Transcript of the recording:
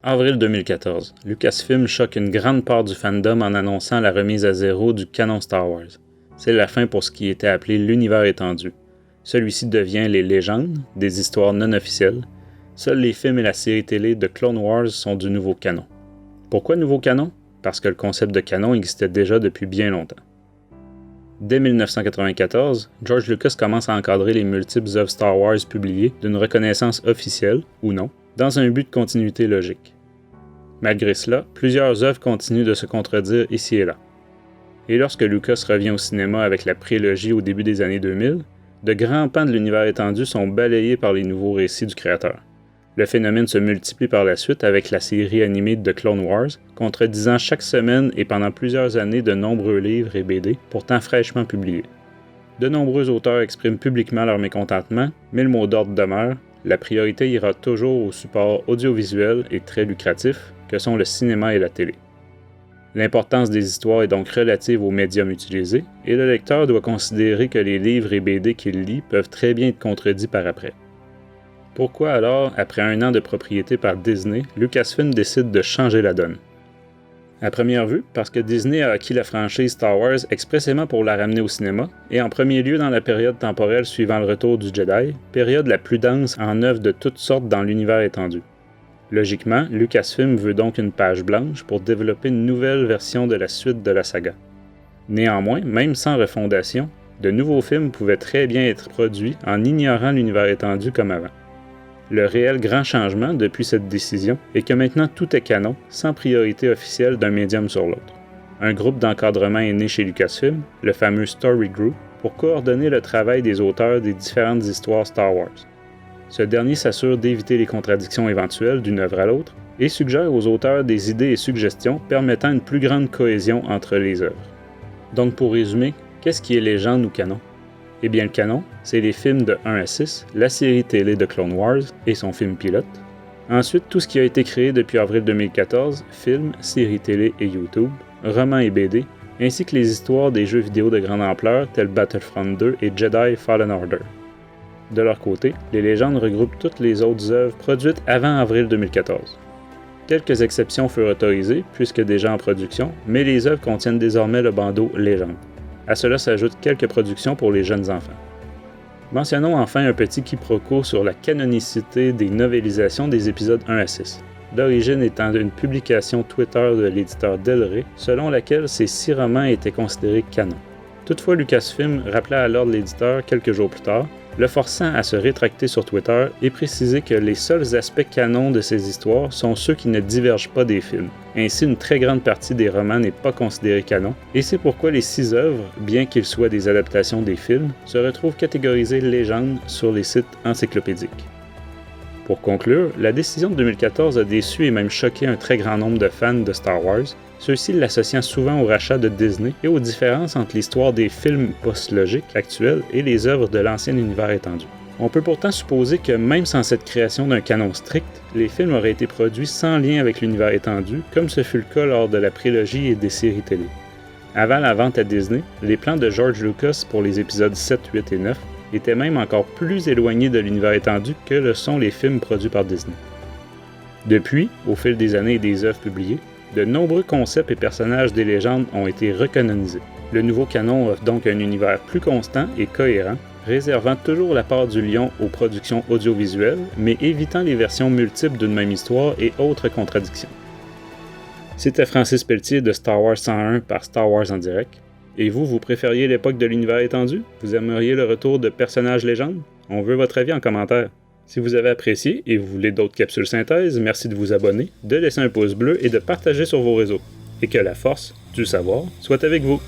Avril 2014, Lucasfilm choque une grande part du fandom en annonçant la remise à zéro du canon Star Wars. C'est la fin pour ce qui était appelé l'univers étendu. Celui-ci devient les légendes, des histoires non officielles. Seuls les films et la série télé de Clone Wars sont du nouveau canon. Pourquoi nouveau canon? Parce que le concept de canon existait déjà depuis bien longtemps. Dès 1994, George Lucas commence à encadrer les multiples œuvres Star Wars publiées d'une reconnaissance officielle, ou non, dans un but de continuité logique. Malgré cela, plusieurs œuvres continuent de se contredire ici et là. Et lorsque Lucas revient au cinéma avec la prélogie au début des années 2000, de grands pans de l'univers étendu sont balayés par les nouveaux récits du créateur. Le phénomène se multiplie par la suite avec la série animée de Clone Wars, contredisant chaque semaine et pendant plusieurs années de nombreux livres et BD, pourtant fraîchement publiés. De nombreux auteurs expriment publiquement leur mécontentement, mais le mot d'ordre demeure: la priorité ira toujours aux supports audiovisuels et très lucratifs que sont le cinéma et la télé. L'importance des histoires est donc relative aux médiums utilisés, et le lecteur doit considérer que les livres et BD qu'il lit peuvent très bien être contredits par après. Pourquoi alors, après un an de propriété par Disney, Lucasfilm décide de changer la donne? À première vue, parce que Disney a acquis la franchise Star Wars expressément pour la ramener au cinéma, et en premier lieu dans la période temporelle suivant le retour du Jedi, période la plus dense en œuvres de toutes sortes dans l'univers étendu. Logiquement, Lucasfilm veut donc une page blanche pour développer une nouvelle version de la suite de la saga. Néanmoins, même sans refondation, de nouveaux films pouvaient très bien être produits en ignorant l'univers étendu comme avant. Le réel grand changement depuis cette décision est que maintenant tout est canon, sans priorité officielle d'un médium sur l'autre. Un groupe d'encadrement est né chez Lucasfilm, le fameux Story Group, pour coordonner le travail des auteurs des différentes histoires Star Wars. Ce dernier s'assure d'éviter les contradictions éventuelles d'une œuvre à l'autre et suggère aux auteurs des idées et suggestions permettant une plus grande cohésion entre les œuvres. Donc pour résumer, qu'est-ce qui est légende ou canon? Eh bien le canon, c'est les films de 1 à 6, la série télé de Clone Wars et son film pilote. Ensuite, tout ce qui a été créé depuis avril 2014, films, séries télé et YouTube, romans et BD, ainsi que les histoires des jeux vidéo de grande ampleur tels Battlefront 2 et Jedi Fallen Order. De leur côté, les légendes regroupent toutes les autres œuvres produites avant avril 2014. Quelques exceptions furent autorisées, puisque déjà en production, mais les œuvres contiennent désormais le bandeau Légende. À cela s'ajoutent quelques productions pour les jeunes enfants. Mentionnons enfin un petit quiproquo sur la canonicité des novélisations des épisodes 1 à 6, l'origine étant une publication Twitter de l'éditeur Del Rey, selon laquelle ces 6 romans étaient considérés canons. Toutefois, Lucasfilm rappela alors l'éditeur quelques jours plus tard, le forçant à se rétracter sur Twitter et préciser que les seuls aspects canons de ces histoires sont ceux qui ne divergent pas des films. Ainsi, une très grande partie des romans n'est pas considérée canon, et c'est pourquoi les 6 œuvres, bien qu'ils soient des adaptations des films, se retrouvent catégorisées légendes sur les sites encyclopédiques. Pour conclure, la décision de 2014 a déçu et même choqué un très grand nombre de fans de Star Wars, ceux-ci l'associant souvent au rachat de Disney et aux différences entre l'histoire des films post-logiques actuels et les œuvres de l'ancien univers étendu. On peut pourtant supposer que même sans cette création d'un canon strict, les films auraient été produits sans lien avec l'univers étendu, comme ce fut le cas lors de la prélogie et des séries télé. Avant la vente à Disney, les plans de George Lucas pour les épisodes 7, 8 et 9 étaient même encore plus éloignés de l'univers étendu que le sont les films produits par Disney. Depuis, au fil des années et des œuvres publiées, de nombreux concepts et personnages des légendes ont été recanonisés. Le nouveau canon offre donc un univers plus constant et cohérent, réservant toujours la part du lion aux productions audiovisuelles, mais évitant les versions multiples d'une même histoire et autres contradictions. C'était Francis Pelletier de Star Wars 101 par Star Wars en direct. Et vous préfériez l'époque de l'univers étendu? Vous aimeriez le retour de personnages légendes? On veut votre avis en commentaire. Si vous avez apprécié et vous voulez d'autres capsules synthèse, merci de vous abonner, de laisser un pouce bleu et de partager sur vos réseaux. Et que la force du savoir soit avec vous.